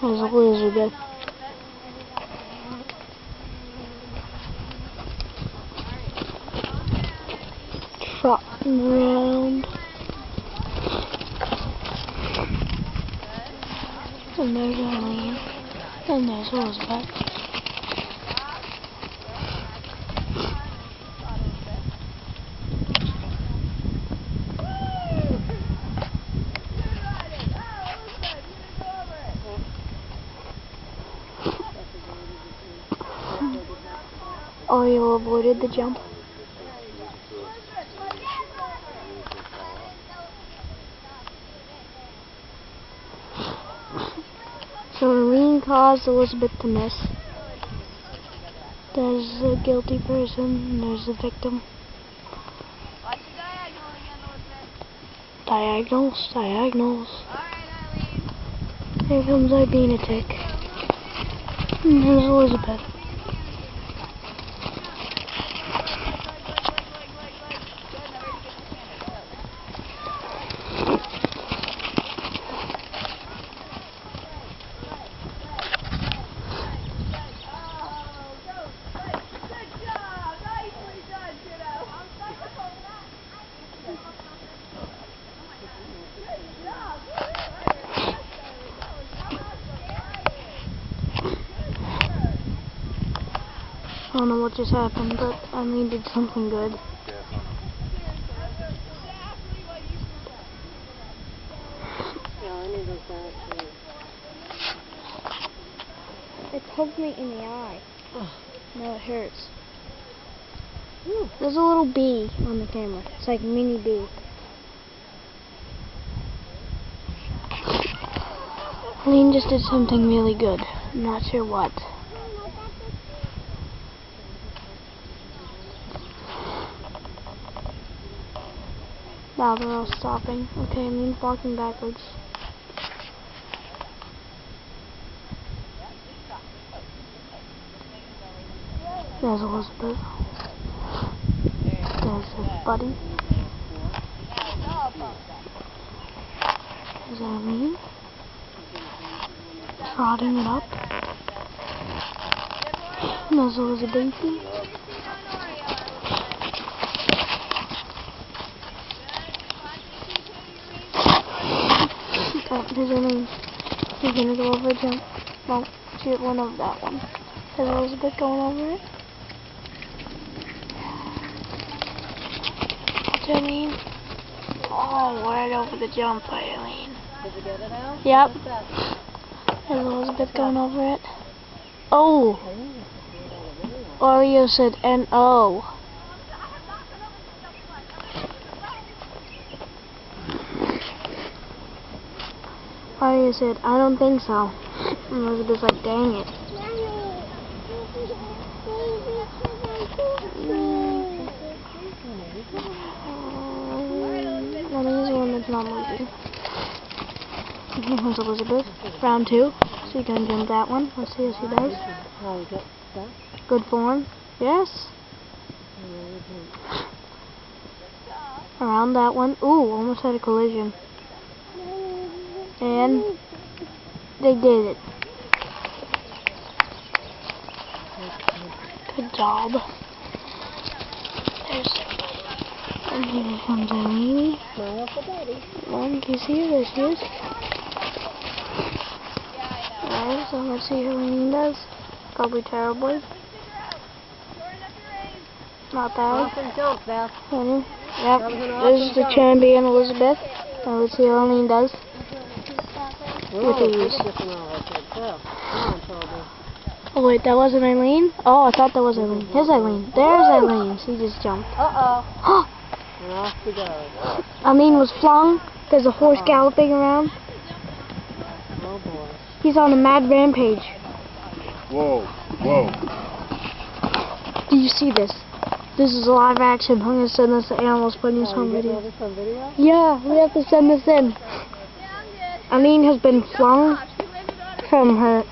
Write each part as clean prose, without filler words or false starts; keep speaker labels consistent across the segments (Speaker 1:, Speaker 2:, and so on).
Speaker 1: There's Elizabeth. Trotting around. And there's Eileen. And there's Elizabeth. Oh, you avoided the jump. So Eileen caused Elizabeth to miss. There's the guilty person, and there's the victim.
Speaker 2: Watch the diagonal again, Elizabeth.
Speaker 1: Diagonals, diagonals.
Speaker 2: Alright, Eileen.
Speaker 1: Here comes Ibinatic. And there's Elizabeth. I don't know what just happened, but Eileen did something good. It poked me in the eye. Now it hurts. There's a little bee on the camera. It's like a mini bee. Eileen just did something really good. I'm not sure what. Now they're all stopping. Okay, Eileen's walking backwards. There's Elizabeth. There's his buddy. There's Eileen. Trotting it up. And there's Elizabeth. Oh, there's Eileen. She's gonna go over a jump. Well, she went over that one. There's Elizabeth going over it. That's Eileen. Oh, right over the jump by Eileen.
Speaker 2: Did you get it out?
Speaker 1: Yep. There's Elizabeth going over it. Oh! Oreo said N-O. Oreo said, I don't think so. And Elizabeth's like, dang it. Ellie's the one that's not moving. Here comes Elizabeth. Round 2. So you can jump that one. Let's see how she does. Good form. Yes. Around that one. Ooh, almost had a collision. And they did it. Good job. There's and here comes Eileen.
Speaker 2: Smile for Daddy.
Speaker 1: Mom, can you see her? There she is. Alright, so let's see how Eileen does. Probably terribly. Not bad.
Speaker 2: Awesome jump, Beth.
Speaker 1: Yep.
Speaker 2: Awesome
Speaker 1: This is the
Speaker 2: jump.
Speaker 1: champion, Elizabeth. Now let's see how Eileen does. With ease. Oh wait, that wasn't Eileen? Oh, I thought that was Eileen. Here's Eileen. There's Eileen. She just jumped.
Speaker 2: Uh-oh. And off we go.
Speaker 1: Eileen was flung. There's a horse galloping around.
Speaker 2: Oh boy.
Speaker 1: He's on a mad rampage.
Speaker 3: Whoa, whoa.
Speaker 1: Do you see this? This is live action. I'm going to send this to Animals Putting this on video.
Speaker 2: This on video?
Speaker 1: Yeah, we have to send this in. Eileen has been flung from her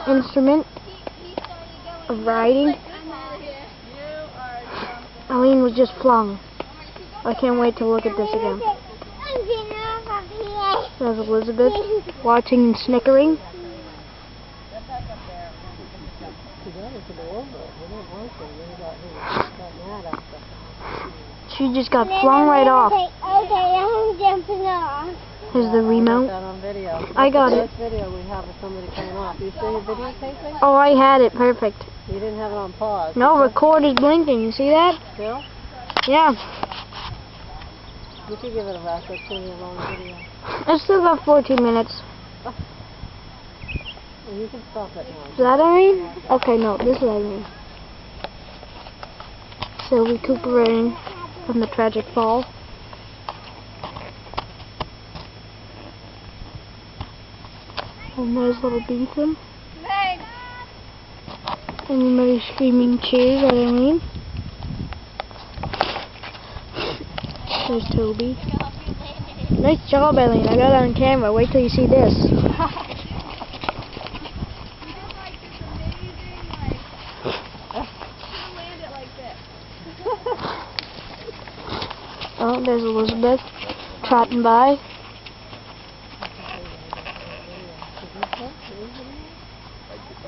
Speaker 1: instrument of riding. Eileen was just flung. I can't wait to look at this again. There's Elizabeth watching and snickering. She just got flung right off.
Speaker 4: Okay, I'm jumping off.
Speaker 1: Here's the
Speaker 2: Got
Speaker 1: remote.
Speaker 2: that on video.
Speaker 1: I got it.
Speaker 2: This video we have of somebody coming off. You still your videotaping?
Speaker 1: Oh, I had it. Perfect.
Speaker 2: You didn't have it on pause.
Speaker 1: No,
Speaker 2: did you?
Speaker 1: record is blinking. You see that?
Speaker 2: Still?
Speaker 1: Yeah.
Speaker 2: You could give it a rest. That's going to be a long video.
Speaker 1: It's still got 14 minutes.
Speaker 2: Well, you can stop it now.
Speaker 1: Is that Irene? Okay, no, this is Irene. Still recuperating from the tragic fall. And there's little Beetham. Anybody screaming cheers at Irene? There's Toby. Nice job, Eileen. I got it on camera. Wait till you see this. Oh, there's Elizabeth trotting by.
Speaker 3: I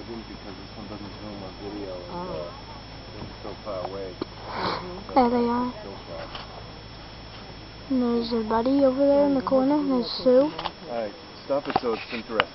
Speaker 3: didn't because this one doesn't zoom on video and it's so far away.
Speaker 1: There they are.
Speaker 3: Still shot.
Speaker 1: And there's their buddy over there in the corner. There's Sue.
Speaker 3: Alright, stop it so it's interesting.